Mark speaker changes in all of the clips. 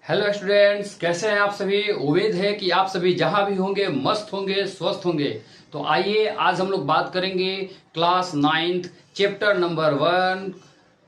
Speaker 1: Hello students, कैसे हैं आप सभी। उम्मीद है कि आप सभी जहां भी होंगे मस्त होंगे, स्वस्थ होंगे। तो आइए आज हम लोग बात करेंगे class 9th chapter number 1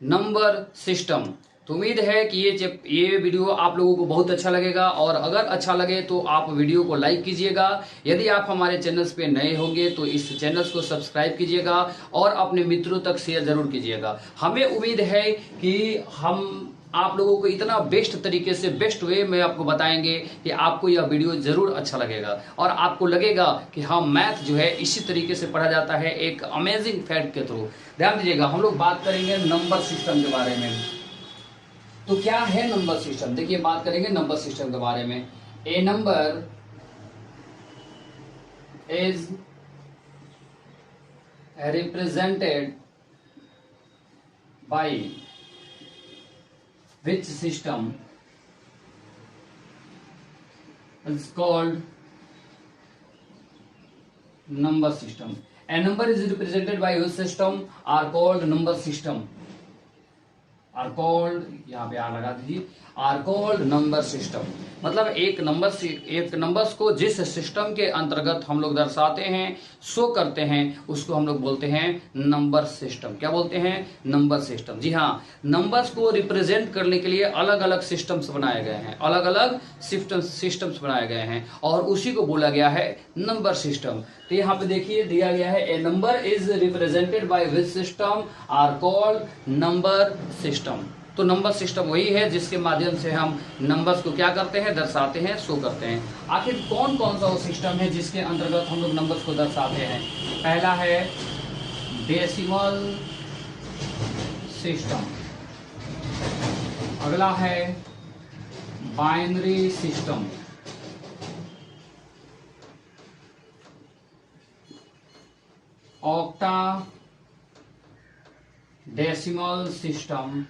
Speaker 1: number system. तो उम्मीद है कि ये वीडियो आप लोगों को बहुत अच्छा लगेगा, और अगर अच्छा लगे तो आप वीडियो को लाइक कीजिएगा। यदि आप हमारे चैनल्स पे नए होंगे तो इस चैनल्स को सब्सक्राइब कीजिएगा और अपने मित्रों तक शेयर जरूर कीजिएगा। हमें उम्मीद है कि हम आप लोगों को इतना बेस्ट तरीके से, बेस्ट वे में आपको बताएंगे कि आपको यह वीडियो जरूर अच्छा लगेगा और आपको लगेगा कि हाँ, मैथ जो है इसी तरीके से पढ़ा जाता है, एक अमेजिंग फैक्ट के थ्रू। ध्यान दीजिएगा, हम लोग बात करेंगे नंबर सिस्टम के बारे में। तो क्या है नंबर सिस्टम, देखिए बात करेंगे नंबर सिस्टम के बारे में। A number is represented by which system is called number system. A number is represented by which system are called number system, are called, यहाँ पे आर लगा दीजिए, आर कॉल्ड नंबर सिस्टम। मतलब एक numbers को जिस सिस्टम के अंतर्गत हम लोग दर्शाते हैं, शो करते हैं, उसको हम लोग बोलते हैं नंबर सिस्टम। क्या बोलते हैं? Number system. जी हाँ, नंबर्स को रिप्रेजेंट करने के लिए अलग अलग सिस्टम्स बनाए गए हैं, अलग अलग सिस्टम्स बनाए गए हैं, और उसी को बोला गया है नंबर सिस्टम। तो यहाँ पे देखिए दिया गया है, a number is represented by which system are called number system. तो नंबर सिस्टम वही है जिसके माध्यम से हम नंबर्स को क्या करते हैं, दर्शाते हैं, शो करते हैं। आखिर कौन कौन सा वो सिस्टम है जिसके अंतर्गत हम लोग नंबर्स को दर्शाते हैं? पहला है डेसिमल सिस्टम, अगला है binary system, octa decimal system,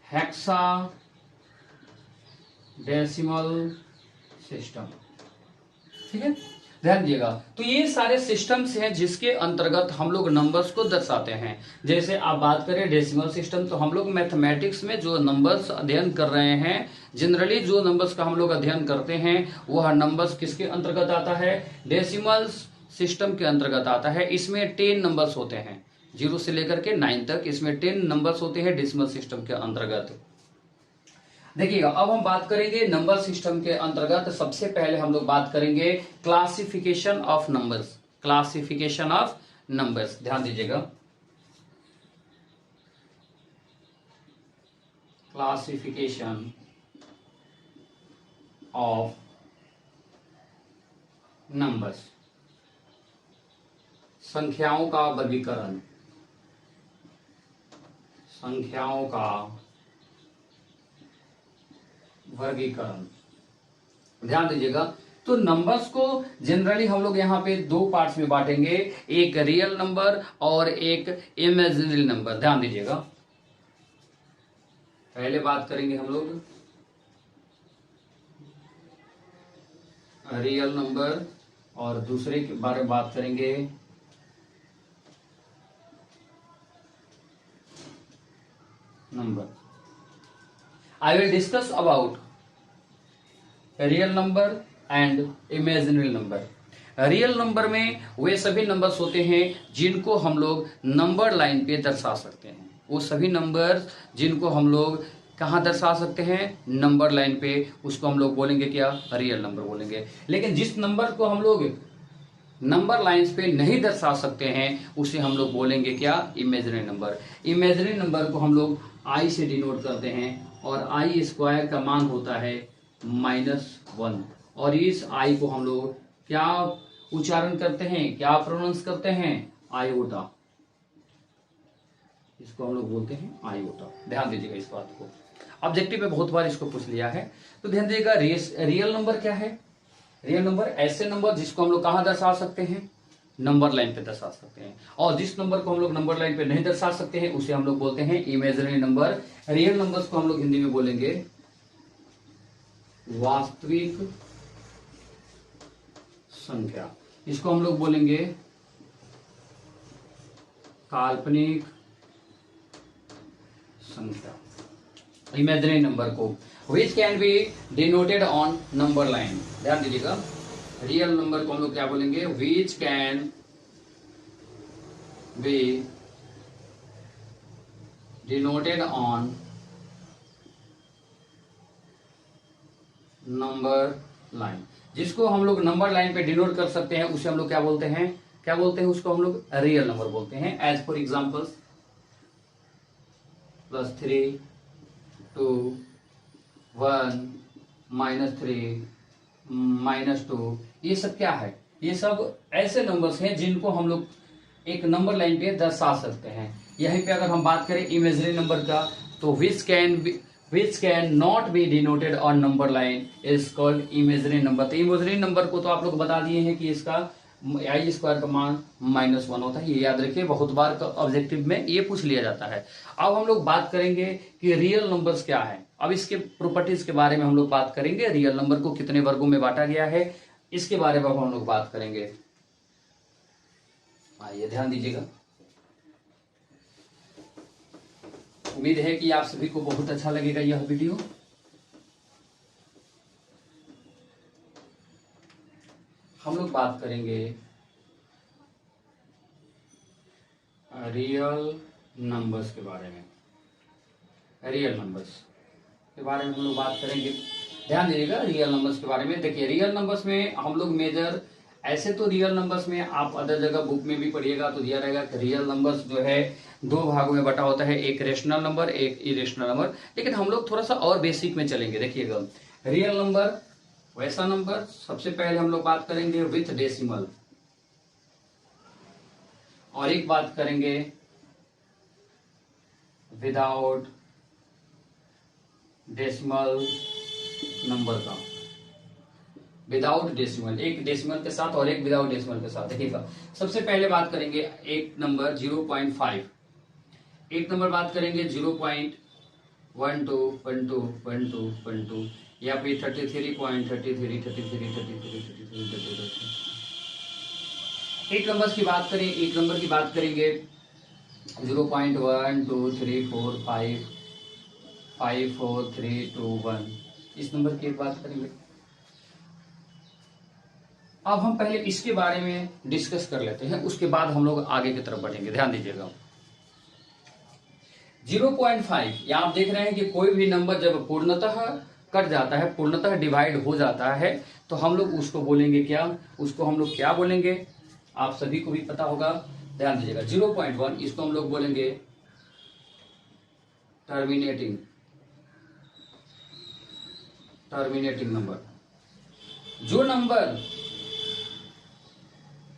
Speaker 1: hexa decimal system. ठीक है, ध्यान दिएगा। तो ये सारे सिस्टम्स हैं जिसके अंतर्गत हम लोग नंबर्स को दर्शाते हैं। जैसे आप बात करें डेसिमल सिस्टम, तो हम लोग मैथमेटिक्स में जो नंबर्स अध्ययन कर रहे हैं, जनरली जो नंबर्स का हम लोग अध्ययन करते हैं, वह नंबर्स किसके अंतर्गत आता है? डेसिमल सिस्टम के अंतर्गत आता है। इसमें 10 नंबर्स होते हैं, 0 से लेकर के 9 तक, इसमें 10 नंबर्स होते हैं डेसिमल सिस्टम के अंतर्गत। देखिएगा, अब हम बात करेंगे नंबर सिस्टम के अंतर्गत। सबसे पहले हम लोग बात करेंगे classification of numbers. Classification of numbers, ध्यान दीजिएगा, क्लासिफिकेशन ऑफ नंबर्स, संख्याओं का वर्गीकरण, संख्याओं का वर्गीकरण। ध्यान दीजिएगा, तो नंबर्स को जनरली हम लोग यहाँ पे 2 पार्ट्स में बांटेंगे, एक रियल नंबर और एक इमेजिनरी नंबर। ध्यान दीजिएगा, पहले बात करेंगे हम लोग रियल नंबर और दूसरे के बारे में बात करेंगे number. I will discuss about real number and imaginary number. Real number में वे सभी नंबर्स होते हैं जिनको हम लोग नंबर लाइन पे दर्शा सकते हैं। वो सभी नंबर्स जिनको हम लोग कहाँ दर्शा सकते हैं? नंबर लाइन पे, उसको हम लोग बोलेंगे क्या? रियल नंबर बोलेंगे। लेकिन जिस नंबर को हम लोग नंबर लाइंस पे नहीं दर्शा सकते हैं उसे हम लोग बोलेंगे क्या? Imaginary number. इमेजिनरी नंबर को हम लोग आई से डिनोट करते हैं, और आई स्क्वायर का मान होता है -1, और इस आई को हम लोग क्या उच्चारण करते हैं, क्या प्रोनाउंस करते हैं? आयोटा। इसको हम लोग बोलते हैं आयोटा। ध्यान दीजिएगा इस बात को, ऑब्जेक्टिव में बहुत बार इसको पूछ लिया है। तो ध्यान दीजिएगा, रियल नंबर क्या है? रियल नंबर ऐसे नंबर जिसको हम लोग कहाँ दर्शा सकते हैं? नंबर लाइन पे दर्शा सकते हैं। और जिस नंबर को हम लोग नंबर लाइन पे नहीं दर्शा सकते हैं उसे हम लोग बोलते हैं इमेजिनरी नंबर। रियल नंबर्स को हम लोग हिंदी में बोलेंगे वास्तविक संख्या। इसको हम लोग बोलेंगे काल्पनिक संख्या। इमेजिनरी नंबर को, विच can B denoted on number line. ध्यान दीजिएगा, रियल नंबर को हम लोग क्या बोलेंगे, विच can B denoted on number line, जिसको हम लोग नंबर लाइन पे डिनोट कर सकते हैं उसे हम लोग क्या बोलते हैं, क्या बोलते हैं उसको हम लोग रियल नंबर बोलते हैं। एज फॉर एग्जाम्पल्स +3, 2, 1, -3, -2, ये सब क्या है, ये सब ऐसे नंबर्स हैं जिनको हम लोग एक नंबर लाइन पे दर्शा सकते हैं। यहीं पे अगर हम बात करें इमेजिनरी नंबर का, तो which can not be denoted on number line is called imaginary number. तो इमेजिनरी नंबर को तो आप लोग बता दिए हैं कि इसका i² का मान -1 होता है, ये याद रखिए, बहुत बार ऑब्जेक्टिव में ये पूछ लिया जाता है। अब हम लोग बात करेंगे कि रियल नंबर्स क्या है। अब इसके प्रॉपर्टीज के बारे में हम लोग बात करेंगे, रियल नंबर को कितने वर्गों में बांटा गया है इसके बारे में हम लोग बात करेंगे। आइए ध्यान दीजिएगा, उम्मीद है कि आप सभी को बहुत अच्छा लगेगा यह वीडियो। हम लोग बात करेंगे रियल नंबर्स के बारे में, रियल नंबर्स के बारे में हम लोग बात करेंगे। ध्यान दीजिएगा, रियल नंबर्स के बारे में देखिए, रियल नंबर्स में हम लोग मेजर, ऐसे तो रियल नंबर्स में आप अदर जगह बुक में भी पढ़िएगा तो दिया रहेगा कि रियल नंबर्स जो है दो भागों में बटा होता है, एक रेशनल नंबर, एक इरेशनल नंबर। लेकिन हम लोग थोड़ा सा और बेसिक में चलेंगे। देखिएगा, रियल नंबर वैसा नंबर, सबसे पहले हम लोग बात करेंगे विथ डेसिमल, और एक बात करेंगे विदाउट डेसिमल नंबर का, विदाउट डेसिमल, एक डेसिमल के साथ और एक विदाउट डेसिमल के साथ। देखिएगा, सबसे पहले बात करेंगे एक नंबर 0.5, एक नंबर बात करेंगे 0.12 या फिर 33.33 एक नंबर की बात करें, एक नंबर की बात करेंगे 0.123455432 इस नंबर की एक बात करेंगे। अब हम पहले इसके बारे में डिस्कस कर लेते हैं, उसके बाद हम लोग आगे की तरफ बढ़ेंगे। ध्यान दीजिएगा, 0.5 या आप देख रहे हैं कि कोई भी नंबर जब पूर्णतः कट जाता है, पूर्णतः डिवाइड हो जाता है, तो हम लोग उसको बोलेंगे क्या, उसको हम लोग क्या बोलेंगे, आप सभी को भी पता होगा। ध्यान दीजिएगा, 0.1 इसको हम लोग बोलेंगे टर्मिनेटिंग नंबर।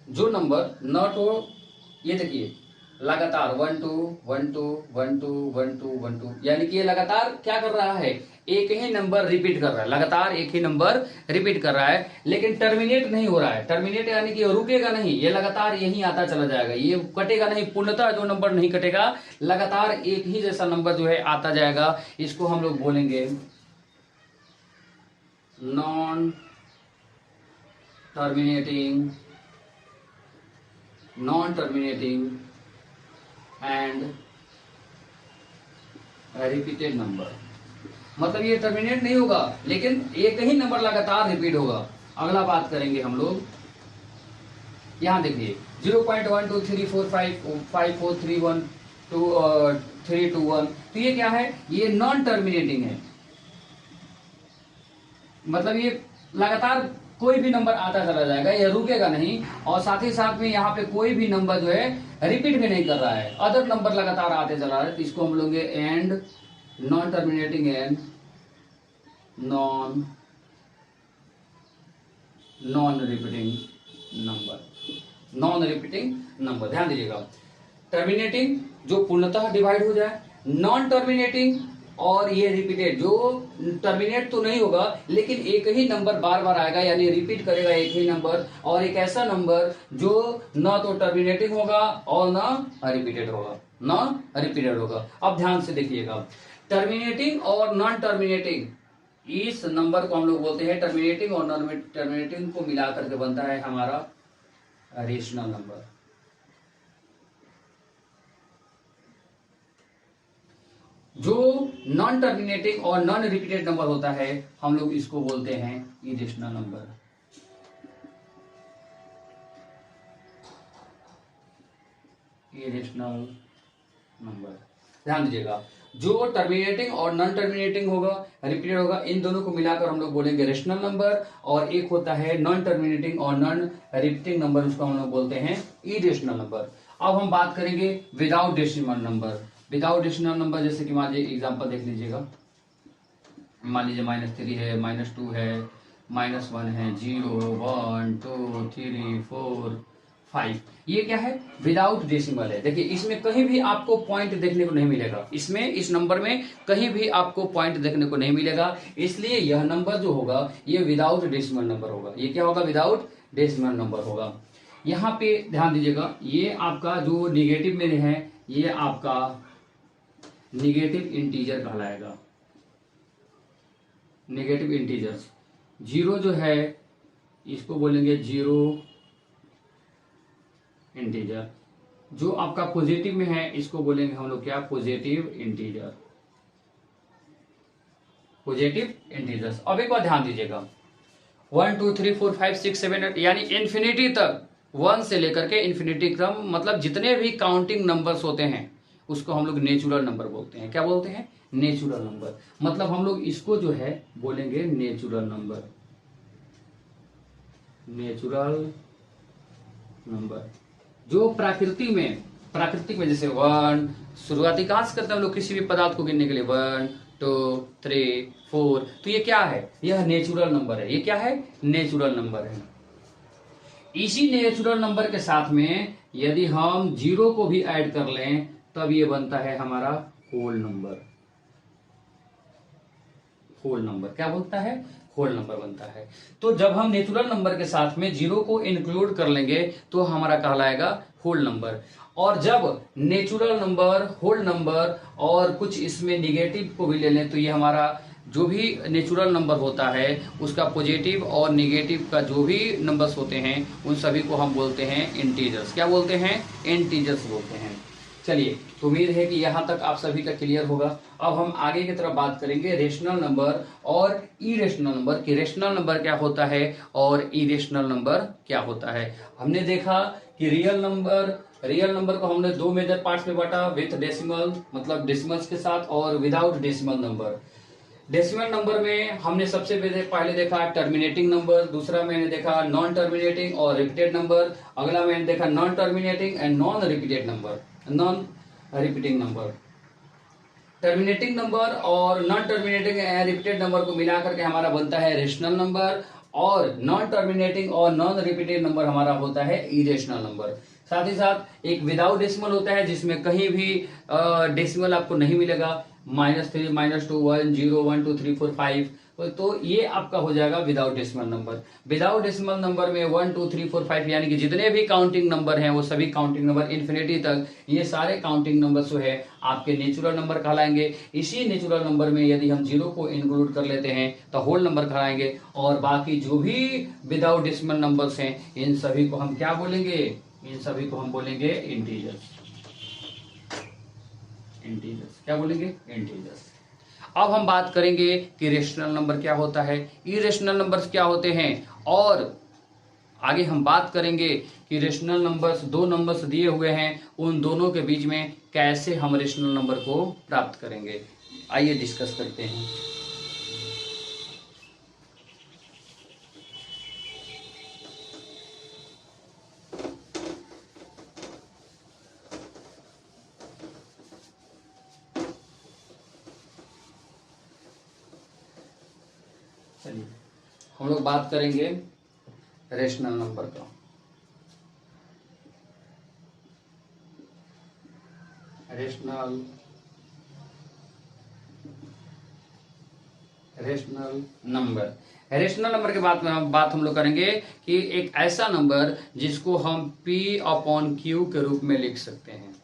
Speaker 1: जो नंबर नॉट हो, ये देखिए लगातार 1 2 1 2 1 2 1 2 1 2, यानी कि ये लगातार क्या कर रहा है, एक ही नंबर रिपीट कर रहा है, लगातार एक ही नंबर रिपीट कर रहा है, लेकिन टर्मिनेट नहीं हो रहा है। टर्मिनेट यानी कि रुकेगा नहीं, ये लगातार यही आता चला जाएगा, ये कटेगा नहीं, पूर्णतः जो नंबर नहीं कटेगा, लगातार एक ही जैसा नंबर जो है आता जाएगा, इसको हम लोग बोलेंगे non terminating and repeated number. मतलब ये टर्मिनेट नहीं होगा, लेकिन एक ही नंबर लगातार रिपीट होगा। अगला बात करेंगे हम लोग, यहां देखिए 0.123454312 तो ये क्या है, ये नॉन टर्मिनेटिंग है, मतलब ये लगातार कोई भी नंबर आता चला जाएगा, ये रुकेगा नहीं, और साथ ही साथ में यहाँ पे कोई भी नंबर जो है रिपीट भी नहीं कर रहा है, अदर नंबर लगातार आते चला रहा है, तो इसको हम लोगे and non terminating and non repeating number. ध्यान दीजिएगा, टर्मिनेटिंग जो पूर्णतः डिवाइड हो जाए, नॉन टर्मिनेटिंग और ये रिपीटेड जो टर्मिनेट तो नहीं होगा, लेकिन एक ही नंबर बार बार आएगा, यानी रिपीट करेगा एक ही नंबर, और एक ऐसा नंबर जो ना तो टर्मिनेटिंग होगा और ना रिपीटेड होगा। अब ध्यान से देखिएगा, टर्मिनेटिंग और नॉन टर्मिनेटिंग, इस नंबर को हम लोग बोलते हैं, टर्मिनेटिंग और नॉन टर्मिनेटिंग को मिला करके बनता है हमारा रेशनल नंबर। जो नॉन टर्मिनेटिंग और नॉन रिपीटेड नंबर होता है, हम लोग इसको बोलते हैं इरेशनल नंबर। इरेशनल नंबर, ध्यान दीजिएगा, जो टर्मिनेटिंग और नॉन टर्मिनेटिंग होगा, रिपीटेड होगा, इन दोनों को मिलाकर हम लोग बोलेंगे रेशनल नंबर। और एक होता है नॉन टर्मिनेटिंग और नॉन रिपीटिंग नंबर, उसको हम लोग बोलते हैं इरेशनल नंबर। अब हम बात करेंगे without decimal number. Without decimal number जैसे कि मान लीजिए एग्जाम्पल देख लीजिएगा, मान लीजिए -3 है, -2 है, -1 है, 0, 1, 2, 3, 4, 5, ये क्या है? विदाउट डेसिमल है। देखिए इसमें कहीं भी आपको पॉइंट देखने को नहीं मिलेगा, इसमें इस नंबर में कहीं भी आपको पॉइंट देखने को नहीं मिलेगा, इसलिए यह नंबर जो होगा ये विदाउट डेसिमल नंबर होगा। ये क्या होगा? विदाउट डेसिमल नंबर होगा। यहाँ पे ध्यान दीजिएगा, ये आपका जो निगेटिव में है ये आपका निगेटिव इंटीजर कहलाएगा। नेगेटिव इंटीजर्स, 0 जो है इसको बोलेंगे जीरो इंटीजर। जो आपका पॉजिटिव में है इसको बोलेंगे हम लोग क्या? Positive integer. Positive integers. अब एक बार ध्यान दीजिएगा, 1 2 3 4 5 6 7 8 यानी इन्फिनिटी तक, 1 से लेकर के इन्फिनिटी तक, मतलब जितने भी काउंटिंग नंबर्स होते हैं उसको हम लोग नेचुरल नंबर बोलते हैं। क्या बोलते हैं? Natural number. मतलब हम लोग इसको जो है बोलेंगे नेचुरल नंबर। नेचुरल नंबर जो प्राकृतिक में जैसे 1, शुरुआती कहां से करते हैं हम लोग किसी भी पदार्थ को गिनने के लिए? 1 2 3 4, तो ये क्या है? यह नेचुरल नंबर है। ये क्या है? नेचुरल नंबर है। इसी नेचुरल नंबर के साथ में यदि हम 0 को भी ऐड कर लें तब ये बनता है हमारा होल नंबर। होल नंबर क्या बनता है? होल नंबर बनता है। तो जब हम नेचुरल नंबर के साथ में 0 को इंक्लूड कर लेंगे तो हमारा कहलाएगा होल नंबर। और जब नेचुरल नंबर, होल नंबर और कुछ इसमें निगेटिव को भी ले लें तो ये हमारा जो भी नेचुरल नंबर होता है उसका पॉजिटिव और नेगेटिव का जो भी नंबर्स होते हैं उन सभी को हम बोलते हैं इंटीजर्स। क्या बोलते हैं? इंटीजर्स बोलते हैं। चलिए, तो उम्मीद है कि यहाँ तक आप सभी का क्लियर होगा। अब हम आगे की तरफ बात करेंगे रेशनल नंबर और इरेशनल नंबर कि रेशनल नंबर क्या होता है और इरेशनल नंबर क्या होता है। हमने देखा कि रियल नंबर को हमने 2 मेजर पार्ट्स में बांटा, विथ डेसिमल मतलब डेसिमल्स के साथ, और without decimal number. Decimal number में हमने सबसे पहले देखा टर्मिनेटिंग नंबर, दूसरा मैंने देखा नॉन टर्मिनेटिंग और रिपीटेड नंबर, अगला मैंने देखा non terminating and non repeated number, non repeating number. Terminating number और non terminating and repeated number को मिलाकर के हमारा बनता है रेशनल नंबर, और नॉन टर्मिनेटिंग और नॉन रिपीटेड नंबर हमारा होता है इरेशनल नंबर। साथ ही साथ एक विदाउट डेसिमल होता है जिसमें कहीं भी डेसिमल आपको नहीं मिलेगा, -3 -2 1 0 1 2 3 4 5, तो ये आपका हो जाएगा without decimal number. Without decimal number में 1 2 3 4 5 यानी कि जितने भी काउंटिंग नंबर हैं वो सभी काउंटिंग नंबर इन्फिनिटी तक, ये सारे काउंटिंग नंबर जो है आपके नेचुरल नंबर कहलाएंगे। इसी नेचुरल नंबर में यदि हम 0 को इंक्लूड कर लेते हैं तो होल नंबर कहलाएंगे, और बाकी जो भी विदाउट डेसिमल नंबर्स हैं इन सभी को हम क्या बोलेंगे? इन सभी को हम बोलेंगे इंटीजर्स। इंटीजर्स क्या बोलेंगे? इंटीजर्स। अब हम बात करेंगे कि रेशनल नंबर क्या होता है, इरेशनल नंबर्स क्या होते हैं, और आगे हम बात करेंगे कि रेशनल नंबर्स, 2 नंबर्स दिए हुए हैं, उन दोनों के बीच में कैसे हम रेशनल नंबर को प्राप्त करेंगे। आइए डिस्कस करते हैं। चलिए, हम लोग बात करेंगे रेशनल नंबर का। रेशनल नंबर के बात हम लोग करेंगे कि एक ऐसा नंबर जिसको हम P/Q के रूप में लिख सकते हैं,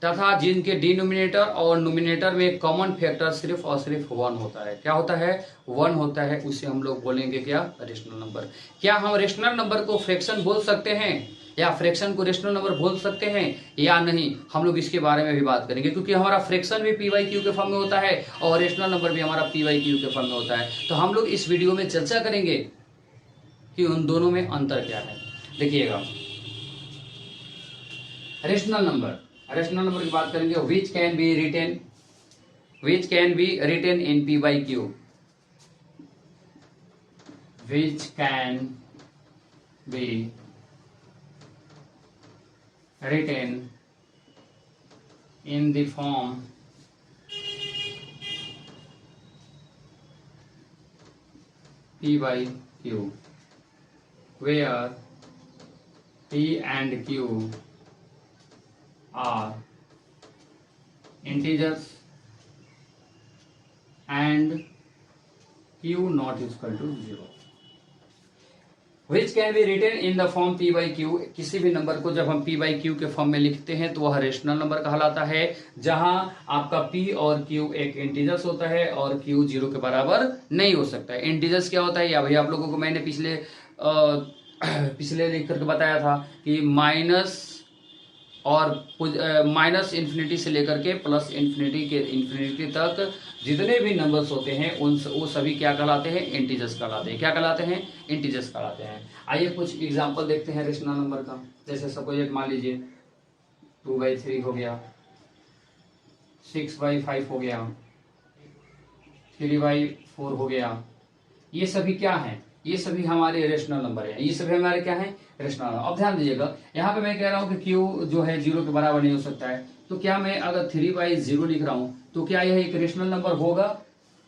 Speaker 1: तथा जिनके डिनोमिनेटर और नोमिनेटर में कॉमन फैक्टर सिर्फ और सिर्फ 1 होता है। क्या होता है? 1 होता है। उसे हम लोग बोलेंगे क्या? Rational number. क्या हम रेशनल नंबर को फ्रैक्शन बोल सकते हैं? या फ्रैक्शन को रेशनल नंबर बोल सकते हैं या नहीं, हम लोग इसके बारे में भी बात करेंगे, क्योंकि हमारा फ्रैक्शन भी पी बाई क्यू के फॉर्म में होता है और रेशनल नंबर भी हमारा पी बाई क्यू के फॉर्म में होता है। तो हम लोग इस वीडियो में चर्चा करेंगे कि उन दोनों में अंतर क्या है। देखिएगा, रेशनल नंबर की बात करेंगे, which can be written in P by Q, which can be written in the form P by Q, where P and Q are integers and Q not equal to 0. Which can be written in the form P by Q, किसी भी number को जब हम P by Q के form में लिखते हैं तो वह रेशनल नंबर कहलाता है, जहां आपका पी और क्यू एक इंटीजर्स होता है और क्यू 0 के बराबर नहीं हो सकता है। इंटीजर्स क्या होता है, या भाई आप लोगों को मैंने पिछले लिख करके बताया था कि माइनस इन्फिनिटी से लेकर के प्लस इन्फिनिटी तक जितने भी नंबर्स होते हैं वो सभी क्या कहलाते हैं, इंटीजर्स कहलाते हैं। क्या कहलाते हैं, इंटीजर्स कहलाते हैं। आइए कुछ एग्जांपल देखते हैं रेशनल नंबर का। जैसे सपोज एक मान लीजिए 2/3 हो गया, 6/5 हो गया, 3/4 हो गया। ये सभी क्या हैं, ये सभी हमारे रेशनल नंबर हैं। ये सभी हमारे क्या हैं, रेशनल नंबर। अब ध्यान दीजिएगा, यहाँ पे मैं कह रहा हूँ कि क्यू जो है 0 के बराबर नहीं हो सकता है, तो क्या मैं अगर 3/0 लिख रहा हूँ तो क्या यह एक रेशनल नंबर होगा,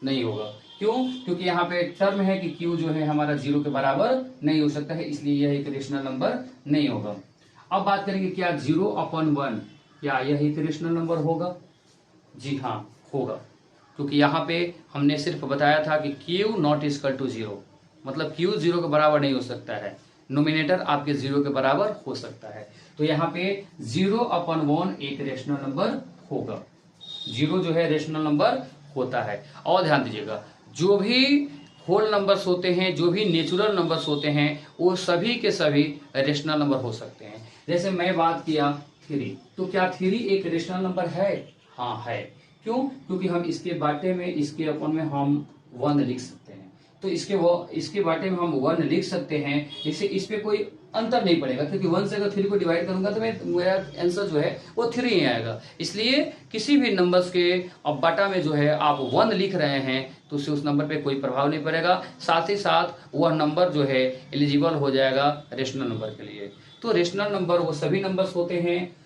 Speaker 1: नहीं होगा। क्यों, क्योंकि यहाँ पे टर्म है कि क्यू जो है हमारा 0 के बराबर नहीं हो सकता है, इसलिए यह एक रेशनल नंबर नहीं होगा। अब बात करेंगे क्या 0/1 क्या यह एक रेशनल नंबर होगा, जी हाँ होगा, क्योंकि यहाँ पे हमने सिर्फ बताया था कि क्यू नॉट इक्वल टू 0, मतलब क्यू 0 के बराबर नहीं हो सकता है, नोमिनेटर आपके 0 के बराबर हो सकता है। तो यहाँ पे 0/1 एक रेशनल नंबर होगा, 0 जो है रेशनल नंबर होता है। और ध्यान दीजिएगा, जो भी होल नंबर्स होते हैं, जो भी नेचुरल नंबर्स होते हैं, वो सभी के सभी रेशनल नंबर हो सकते हैं। जैसे मैं बात किया 3, तो क्या 3 एक रेशनल नंबर है, हाँ है। क्यों, क्योंकि हम इसके बाटे में, इसके अपन में हम 1 लिख सकते हैं, तो इसके बाटे में हम 1 लिख सकते हैं, जिससे इस पे कोई अंतर नहीं पड़ेगा, क्योंकि 1 से अगर 3 को डिवाइड करूंगा तो मेरा आंसर जो है वो 3 ही आएगा। इसलिए किसी भी नंबर्स के अब बाटा में जो है आप 1 लिख रहे हैं तो उससे उस नंबर पे कोई प्रभाव नहीं पड़ेगा, साथ ही साथ वह नंबर जो है एलिजिबल हो जाएगा रेशनल नंबर के लिए। तो रेशनल नंबर वो सभी नंबर्स होते हैं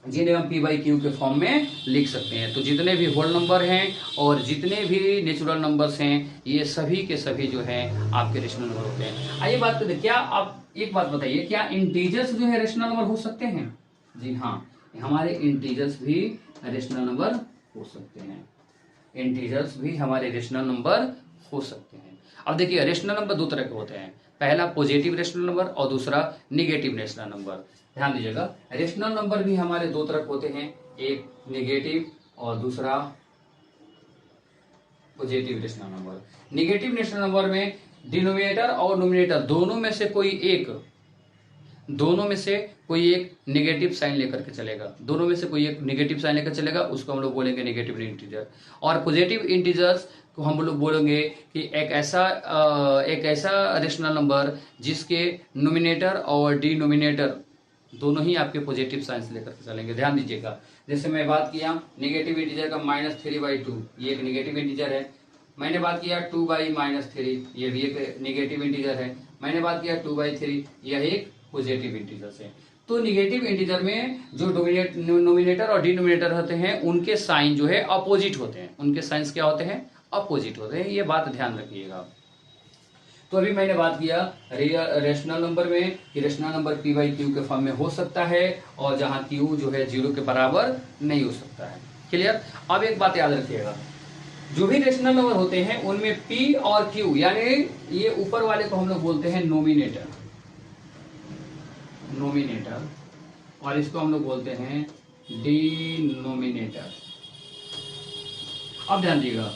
Speaker 1: जिन्हें हम पी बाई क्यू के फॉर्म में लिख सकते हैं। तो जितने भी होल नंबर हैं और जितने भी नेचुरल नंबर्स हैं, ये सभी के सभी जो हैं आपके रेशनल नंबर होते हैं। आइए बात करते हैं, क्या आप एक बात बताइए, क्या इंटीजर्स जो है रेशनल नंबर हो सकते हैं, जी हाँ हमारे इंटीजर्स भी रेशनल नंबर हो सकते हैं, इंटीजर्स भी हमारे रेशनल नंबर हो सकते हैं। अब देखिए, रेशनल नंबर 2 तरह के होते हैं, पहला पॉजिटिव रेशनल नंबर और दूसरा निगेटिव रेशनल नंबर। ध्यान दीजिएगा, रेशनल नंबर भी हमारे 2 तरह के होते हैं, एक नेगेटिव और दूसरा positive rational number. Negative rational number में डिनोमिनेटर और नोमिनेटर दोनों में से कोई एक नेगेटिव साइन लेकर के चलेगा, दोनों में से कोई एक नेगेटिव साइन लेकर चलेगा, उसको हम लोग बोलेंगे नेगेटिव इंटीजर। और पॉजिटिव इंटीजर्स को हम लोग बोलेंगे कि एक ऐसा रेशनल नंबर जिसके नोमिनेटर और डिनोमिनेटर दोनों ही आपके पॉजिटिव साइंस लेकर के चलेंगे। ध्यान दीजिएगा, जैसे मैं बात किया नेगेटिव इंटीजर का -3/2, ये एक नेगेटिव इंटीजर है। मैंने बात किया 2/-3, ये भी एक नेगेटिव इंटीजर है। मैंने बात किया 2/3, यह एक पॉजिटिव इंटीजर है। तो नेगेटिव इंटीजर में जो नोमिनेटर और डिनोमिनेटर होते हैं उनके साइन जो है अपोजिट होते हैं, उनके साइंस क्या होते हैं, अपोजिट होते हैं, ये बात ध्यान रखिएगा। तो अभी मैंने बात किया रेशनल नंबर में कि rational number P by Q के फॉर्म में हो सकता है और जहां क्यू जो है 0 के बराबर नहीं हो सकता है। क्लियर। अब एक बात याद रखिएगा, जो भी रेशनल नंबर होते हैं उनमें पी और क्यू, यानी ये ऊपर वाले को हम लोग बोलते हैं नोमिनेटर, और इसको हम लोग बोलते हैं डिनोमिनेटर। अब ध्यान दीजिएगा,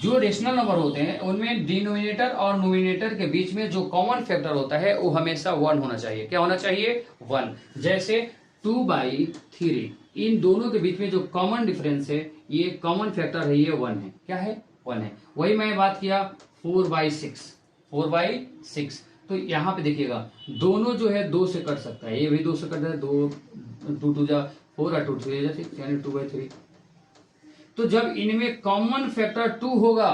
Speaker 1: जो रेशनल नंबर होते हैं उनमें डिनोमिनेटर और नोमिनेटर के बीच में जो कॉमन फैक्टर होता है वो हमेशा 1 होना चाहिए। क्या होना चाहिए? 1। जैसे 2/3, इन दोनों के बीच में जो कॉमन डिफरेंस है, ये कॉमन फैक्टर है, ये 1 है। क्या है? 1 है। वही मैं बात किया 4/6, तो यहाँ पे देखिएगा दोनों जो है 2 से कट सकता है, ये भी 2 से कट है, 2 2 जा 4 और 2 3 जा 6, यानी 2/3। तो जब इनमें कॉमन फैक्टर 2 होगा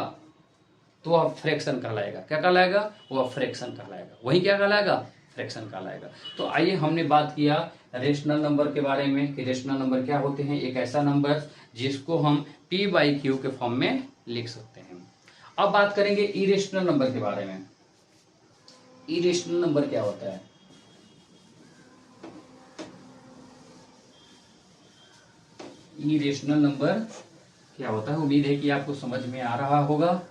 Speaker 1: तो वह फ्रैक्शन कहलाएगा। क्या कहलाएगा? वह फ्रैक्शन कहलाएगा। वही क्या कहलाएगा? फ्रैक्शन कहलाएगा। तो आइए, हमने बात किया रेशनल नंबर के बारे में कि रेशनल नंबर क्या होते हैं। एक ऐसा नंबर जिसको हम p/q के फॉर्म में लिख सकते हैं। अब बात करेंगे इरेशनल नंबर के बारे में। इरेशनल नंबर क्या होता है? इरेशनल नंबर क्या होता है? उम्मीद है कि आपको समझ में आ रहा होगा,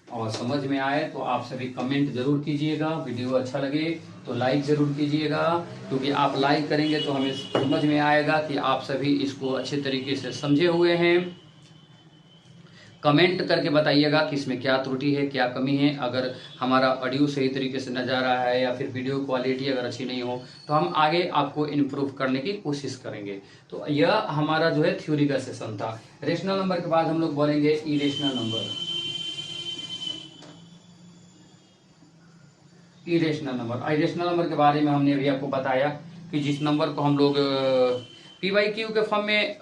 Speaker 1: और समझ में आए तो आप सभी कमेंट जरूर कीजिएगा। वीडियो अच्छा लगे तो लाइक जरूर कीजिएगा, क्योंकि आप लाइक करेंगे तो हमें समझ में आएगा कि आप सभी इसको अच्छे तरीके से समझे हुए हैं। कमेंट करके बताइएगा कि इसमें क्या त्रुटि है, क्या कमी है। अगर हमारा ऑडियो सही तरीके से न जा रहा है या फिर वीडियो क्वालिटी अगर अच्छी नहीं हो तो हम आगे आपको इम्प्रूव करने की कोशिश करेंगे। तो यह हमारा जो है थ्योरी का सेशन था। रेशनल नंबर के बाद हम लोग बोलेंगे इरेशनल नंबर। इरेशनल नंबर के बारे में हमने अभी आपको बताया कि जिस नंबर को हम लोग p/q के फॉर्म में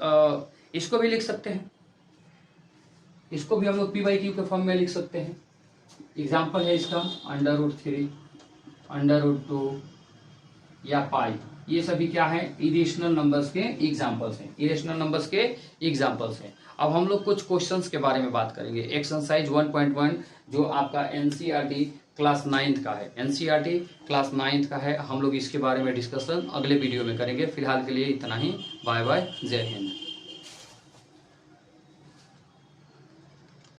Speaker 1: इसको भी लिख सकते हैं, इसको भी हम लोग p/q के फॉर्म में लिख सकते हैं। एग्जाम्पल है इसका √3, √2 या पाई। ये सभी क्या है? इरेशनल नंबर्स के एग्जाम्पल्स हैं। इरेशनल नंबर्स के एग्जाम्पल्स हैं। अब हम लोग कुछ क्वेश्चंस के बारे में बात करेंगे। एक्सरसाइज 1.1 जो आपका एनसीईआरटी क्लास 9th का है, एनसीईआरटी क्लास 9th का है। हम लोग इसके बारे में डिस्कशन अगले वीडियो में करेंगे। फिलहाल के लिए इतना ही। बाय बाय, जय हिंद।